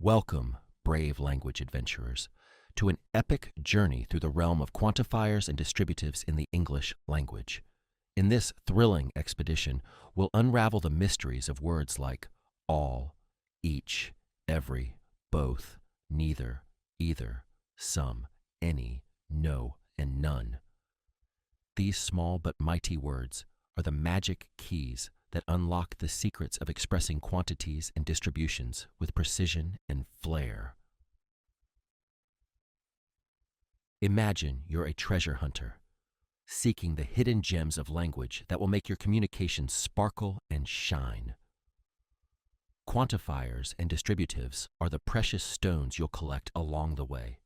Welcome, brave language adventurers, to an epic journey through the realm of quantifiers and distributives in the English language. In this thrilling expedition, we'll unravel the mysteries of words like all, each, every, both, neither, either, some, any, no, and none. These small but mighty words are the magic keys that unlock the secrets of expressing quantities and distributions with precision and flair. Imagine you're a treasure hunter, seeking the hidden gems of language that will make your communication sparkle and shine. Quantifiers and distributives are the precious stones you'll collect along the way,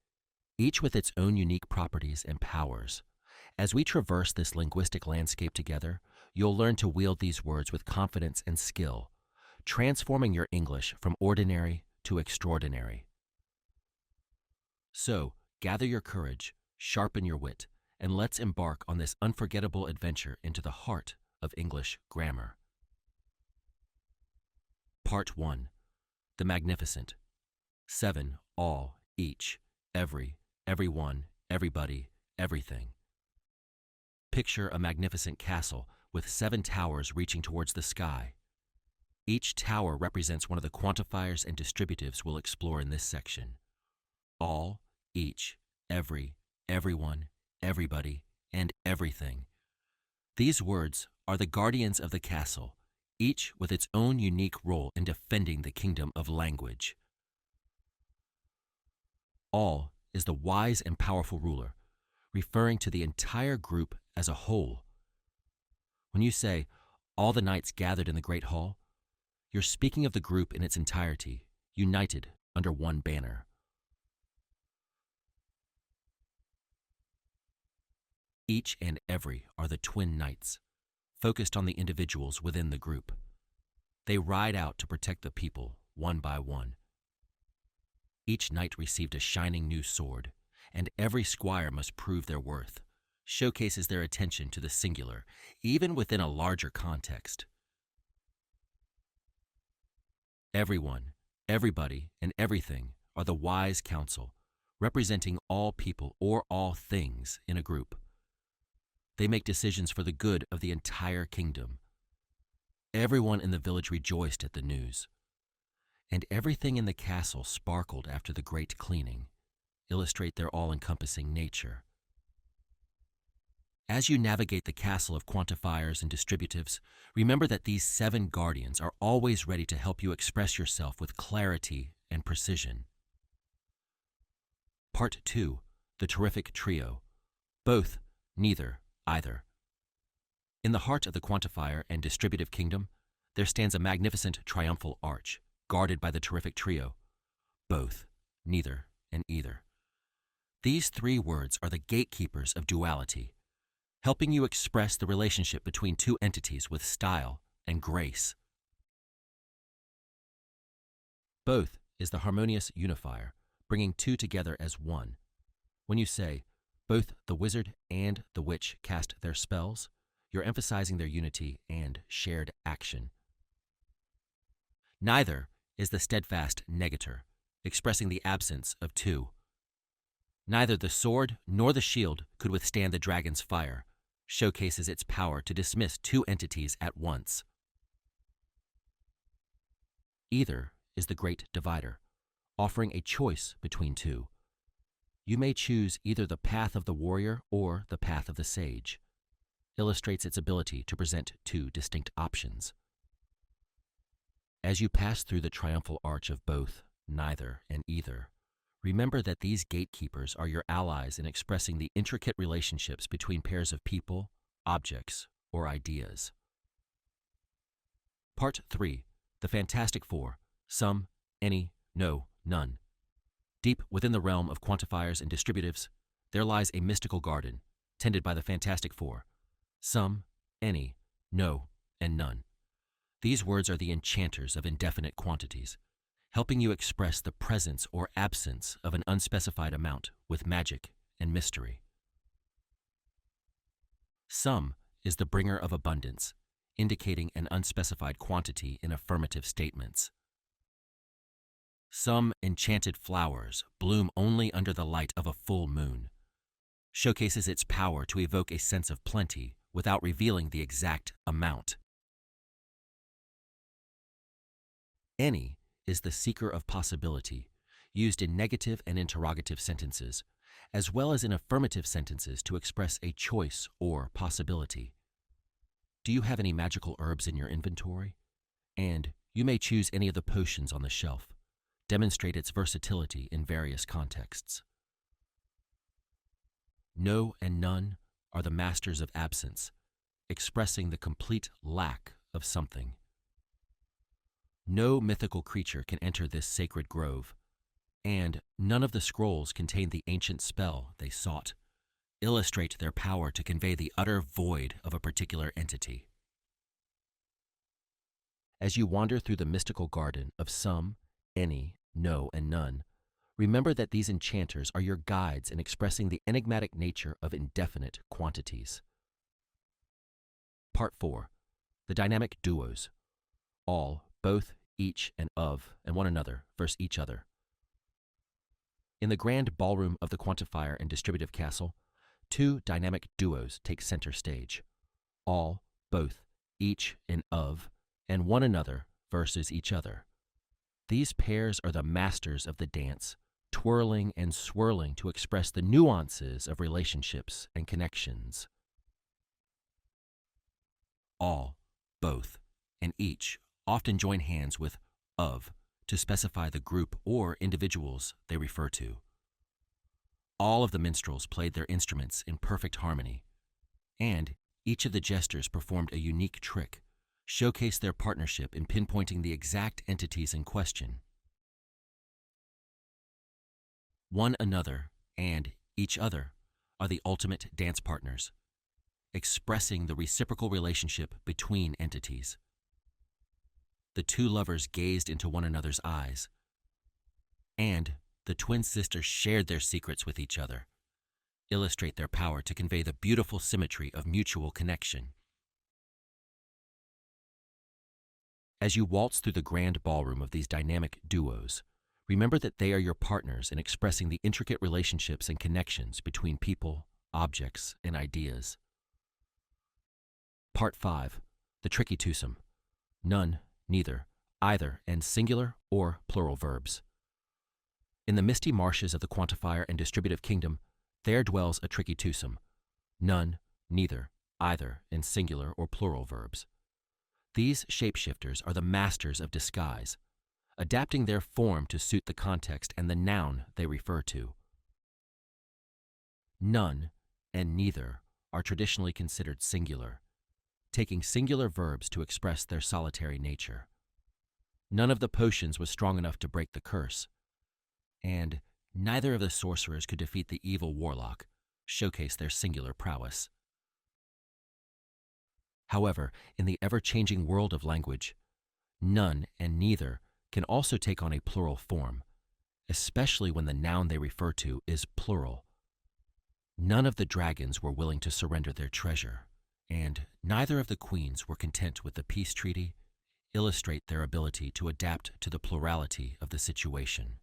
each with its own unique properties and powers. As we traverse this linguistic landscape together, you'll learn to wield these words with confidence and skill, transforming your English from ordinary to extraordinary. So, gather your courage, sharpen your wit, and let's embark on this unforgettable adventure into the heart of English grammar. Part 1. The Magnificent. 7. All, each, every, everyone, everybody, everything. Picture a magnificent castle with 7 towers reaching towards the sky. Each tower represents one of the quantifiers and distributives we'll explore in this section. All, each, every, everyone, everybody, and everything. These words are the guardians of the castle, each with its own unique role in defending the kingdom of language. All is the wise and powerful ruler, referring to the entire group as a whole. When you say, all the knights gathered in the great hall, you're speaking of the group in its entirety, united under one banner. Each and every are the twin knights, focused on the individuals within the group. They ride out to protect the people, one by one. Each knight received a shining new sword, and every squire must prove their worth, showcases their attention to the singular, even within a larger context. Everyone, everybody, and everything are the wise council, representing all people or all things in a group. They make decisions for the good of the entire kingdom. Everyone in the village rejoiced at the news, and everything in the castle sparkled after the great cleaning, illustrate their all-encompassing nature. As you navigate the castle of quantifiers and distributives, remember that these 7 guardians are always ready to help you express yourself with clarity and precision. Part 2. The Terrific Trio. Both, neither, either. In the heart of the quantifier and distributive kingdom, there stands a magnificent triumphal arch, guarded by the terrific trio. Both, neither, and either. These 3 words are the gatekeepers of duality, helping you express the relationship between 2 entities with style and grace. Both is the harmonious unifier, bringing 2 together as one. When you say, both the wizard and the witch cast their spells, you're emphasizing their unity and shared action. Neither is the steadfast negator, expressing the absence of 2. Neither the sword nor the shield could withstand the dragon's fire, showcases its power to dismiss 2 entities at once. Either is the great divider, offering a choice between 2. You may choose either the path of the warrior or the path of the sage. Illustrates its ability to present 2 distinct options. As you pass through the triumphal arch of both, neither, and either, remember that these gatekeepers are your allies in expressing the intricate relationships between pairs of people, objects, or ideas. Part 3. The Fantastic Four. Some, any, no, none. Deep within the realm of quantifiers and distributives, there lies a mystical garden, tended by the Fantastic Four. Some, any, no, and none. These words are the enchanters of indefinite quantities, helping you express the presence or absence of an unspecified amount with magic and mystery. Some is the bringer of abundance, indicating an unspecified quantity in affirmative statements. Some enchanted flowers bloom only under the light of a full moon, showcases its power to evoke a sense of plenty without revealing the exact amount. Any is the seeker of possibility, used in negative and interrogative sentences, as well as in affirmative sentences to express a choice or possibility. Do you have any magical herbs in your inventory? And you may choose any of the potions on the shelf. Demonstrate its versatility in various contexts. No and none are the masters of absence, expressing the complete lack of something. No mythical creature can enter this sacred grove, and none of the scrolls contain the ancient spell they sought, illustrate their power to convey the utter void of a particular entity. As you wander through the mystical garden of some, any, no, and none, remember that these enchanters are your guides in expressing the enigmatic nature of indefinite quantities. Part 4. The dynamic duos. All, both, each, and of, and one another versus each other. In the grand ballroom of the quantifier and distributive castle, two dynamic duos take center stage. All, both, each, and of, and one another versus each other. These pairs are the masters of the dance, twirling and swirling to express the nuances of relationships and connections. All, both, and each often join hands with of to specify the group or individuals they refer to. All of the minstrels played their instruments in perfect harmony, and each of the jesters performed a unique trick, showcased their partnership in pinpointing the exact entities in question. One another and each other are the ultimate dance partners, expressing the reciprocal relationship between entities. The two lovers gazed into one another's eyes, and the twin sisters shared their secrets with each other, illustrate their power to convey the beautiful symmetry of mutual connection. As you waltz through the grand ballroom of these dynamic duos, remember that they are your partners in expressing the intricate relationships and connections between people, objects, and ideas. Part 5. The tricky twosome. None, neither, either, and singular or plural verbs. In the misty marshes of the quantifier and distributive kingdom, there dwells a tricky twosome. None, neither, either, and singular or plural verbs. These shapeshifters are the masters of disguise, adapting their form to suit the context and the noun they refer to. None and neither are traditionally considered singular, taking singular verbs to express their solitary nature. None of the potions was strong enough to break the curse, and neither of the sorcerers could defeat the evil warlock, showcase their singular prowess. However, in the ever-changing world of language, none and neither can also take on a plural form, especially when the noun they refer to is plural. None of the dragons were willing to surrender their treasure, and neither of the queens were content with the peace treaty, illustrate their ability to adapt to the plurality of the situation.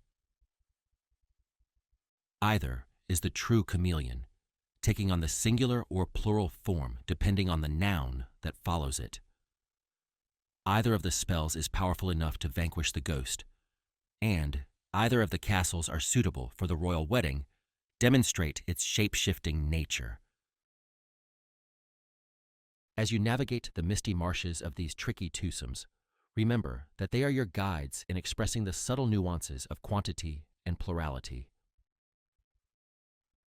Either is the true chameleon, taking on the singular or plural form depending on the noun that follows it. Either of the spells is powerful enough to vanquish the ghost, and either of the castles are suitable for the royal wedding, demonstrate its shape-shifting nature. As you navigate the misty marshes of these tricky twosomes, remember that they are your guides in expressing the subtle nuances of quantity and plurality.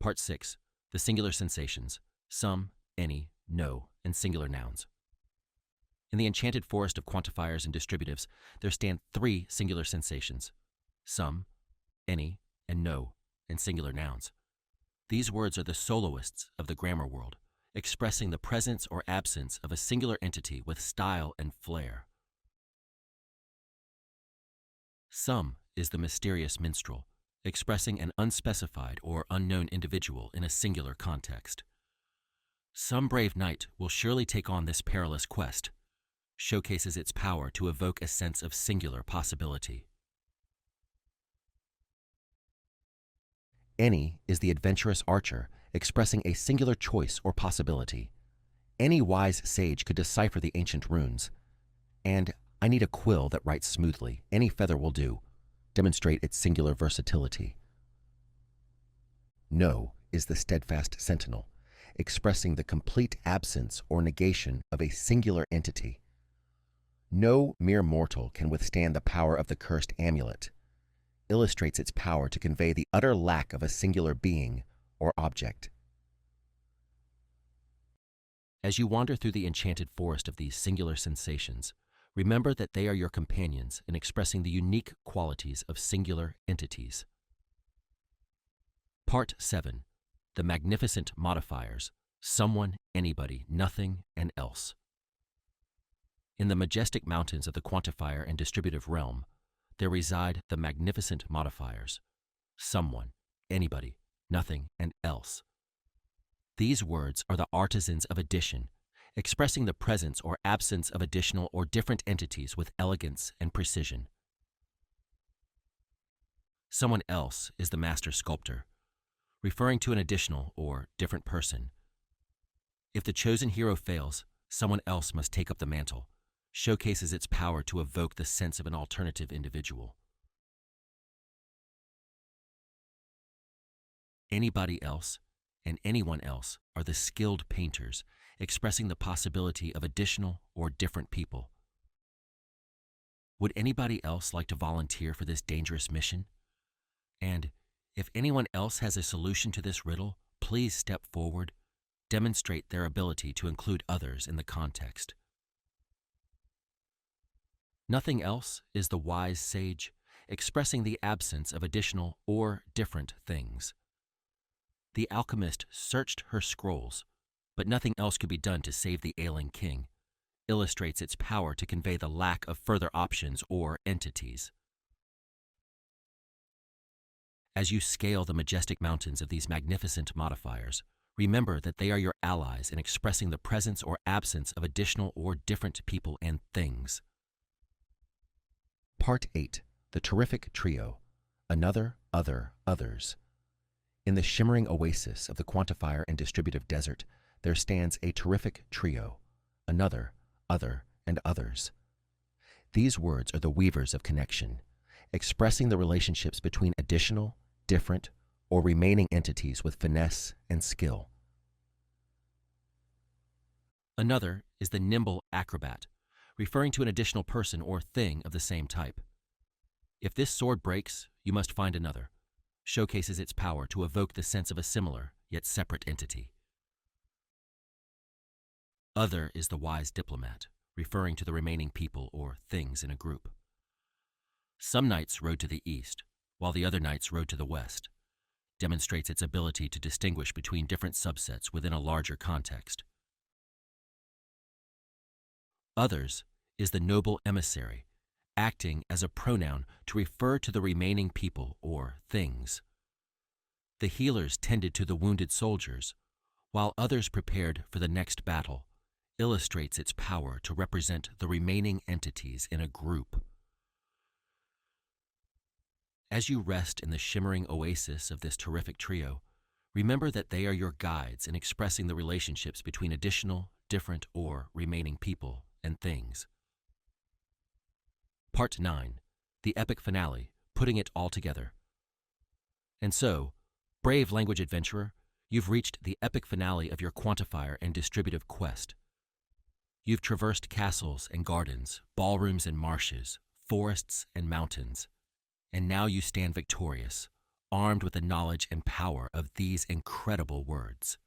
Part 6. The singular sensations. Some, any, no, and singular nouns. In the enchanted forest of quantifiers and distributives, there stand 3 singular sensations. Some, any, and no, and singular nouns. These words are the soloists of the grammar world, expressing the presence or absence of a singular entity with style and flair. Some is the mysterious minstrel, expressing an unspecified or unknown individual in a singular context. Some brave knight will surely take on this perilous quest, showcases its power to evoke a sense of singular possibility. Any is the adventurous archer, expressing a singular choice or possibility. Any wise sage could decipher the ancient runes. And I need a quill that writes smoothly. Any feather will do. Demonstrate its singular versatility. No is the steadfast sentinel, expressing the complete absence or negation of a singular entity. No mere mortal can withstand the power of the cursed amulet. Illustrates its power to convey the utter lack of a singular being or object. As you wander through the enchanted forest of these singular sensations, remember that they are your companions in expressing the unique qualities of singular entities. Part 7. The magnificent modifiers: someone, anybody, nothing, and else. In the majestic mountains of the quantifier and distributive realm, there reside the magnificent modifiers: someone, anybody, nothing, and else. These words are the artisans of addition, expressing the presence or absence of additional or different entities with elegance and precision. Someone else is the master sculptor, referring to an additional or different person. If the chosen hero fails, someone else must take up the mantle, showcases its power to evoke the sense of an alternative individual. Anybody else and anyone else are the skilled painters, expressing the possibility of additional or different people. Would anybody else like to volunteer for this dangerous mission? And if anyone else has a solution to this riddle, please step forward, demonstrate their ability to include others in the context. Nothing else is the wise sage, expressing the absence of additional or different things. The alchemist searched her scrolls, but nothing else could be done to save the ailing king, illustrates its power to convey the lack of further options or entities. As you scale the majestic mountains of these magnificent modifiers, remember that they are your allies in expressing the presence or absence of additional or different people and things. Part 8. The terrific trio: another, other, others. In the shimmering oasis of the quantifier and distributive desert, there stands a terrific trio: another, other, and others. These words are the weavers of connection, expressing the relationships between additional, different, or remaining entities with finesse and skill. Another is the nimble acrobat, referring to an additional person or thing of the same type. If this sword breaks, you must find another, showcases its power to evoke the sense of a similar yet separate entity. Other is the wise diplomat, referring to the remaining people or things in a group. Some knights rode to the east, while the other knights rode to the west, demonstrates its ability to distinguish between different subsets within a larger context. Others is the noble emissary, acting as a pronoun to refer to the remaining people or things. The healers tended to the wounded soldiers, while others prepared for the next battle, illustrates its power to represent the remaining entities in a group. As you rest in the shimmering oasis of this terrific trio, remember that they are your guides in expressing the relationships between additional, different, or remaining people and things. Part 9. The epic finale, putting it all together. And so, brave language adventurer, you've reached the epic finale of your quantifier and distributive quest. You've traversed castles and gardens, ballrooms and marshes, forests and mountains, and now you stand victorious, armed with the knowledge and power of these incredible words.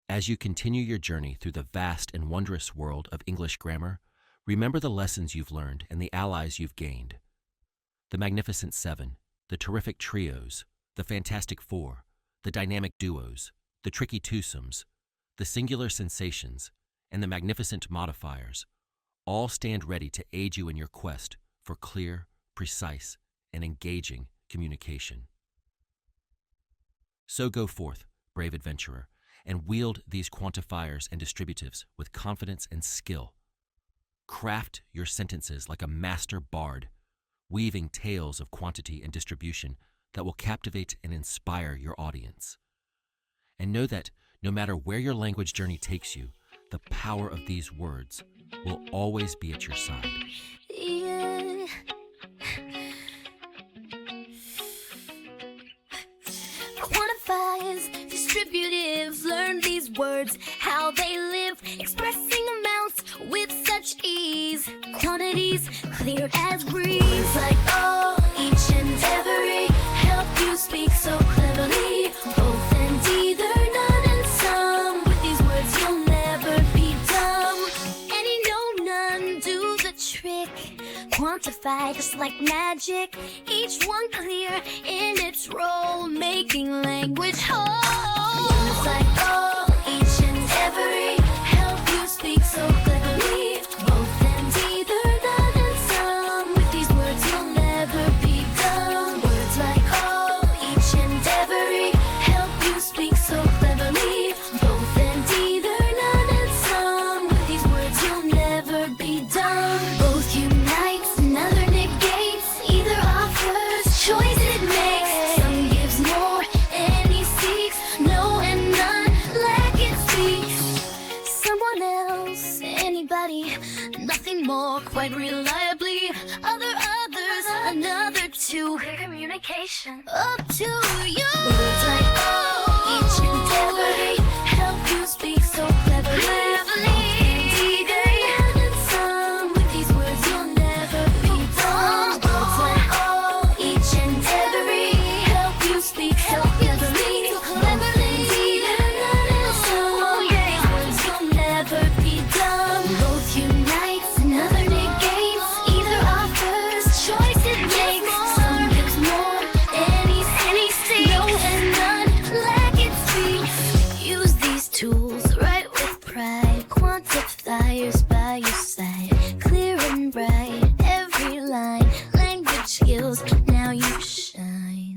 As you continue your journey through the vast and wondrous world of English grammar, remember the lessons you've learned and the allies you've gained. The Magnificent Seven, the terrific trios, the Fantastic Four, the dynamic duos, the tricky twosomes, the singular sensations, and the magnificent modifiers all stand ready to aid you in your quest for clear, precise, and engaging communication. So go forth, brave adventurer, and wield these quantifiers and distributives with confidence and skill. Craft your sentences like a master bard, weaving tales of quantity and distribution that will captivate and inspire your audience. And know that no matter where your language journey takes you, the power of these words will always be at your side. Yeah. Quantifiers, distributives, learn these words, how they live, expressing amounts with such ease. Quantities, clear as breeze. Words like all, each and every, help you speak so cleverly. Both and either, none and some. With these words you'll never be dumb. Any, no, none do the trick. Quantify just like magic, each one clear in its role, making language whole. Words like all, each and every, help you speak so cleverly. Both and either, none and some. With these words you'll never be dumb. Words like all, each and every, help you speak so cleverly. Both and either, none and some. With these words you'll never be dumb. Both unite, another negates, either offers, choice it makes. Some gives more, and he seeks, no and none, lack it speaks. Someone else, anybody, nothing more, quite reliably. Others, another two. Clear communication, up to you. Words like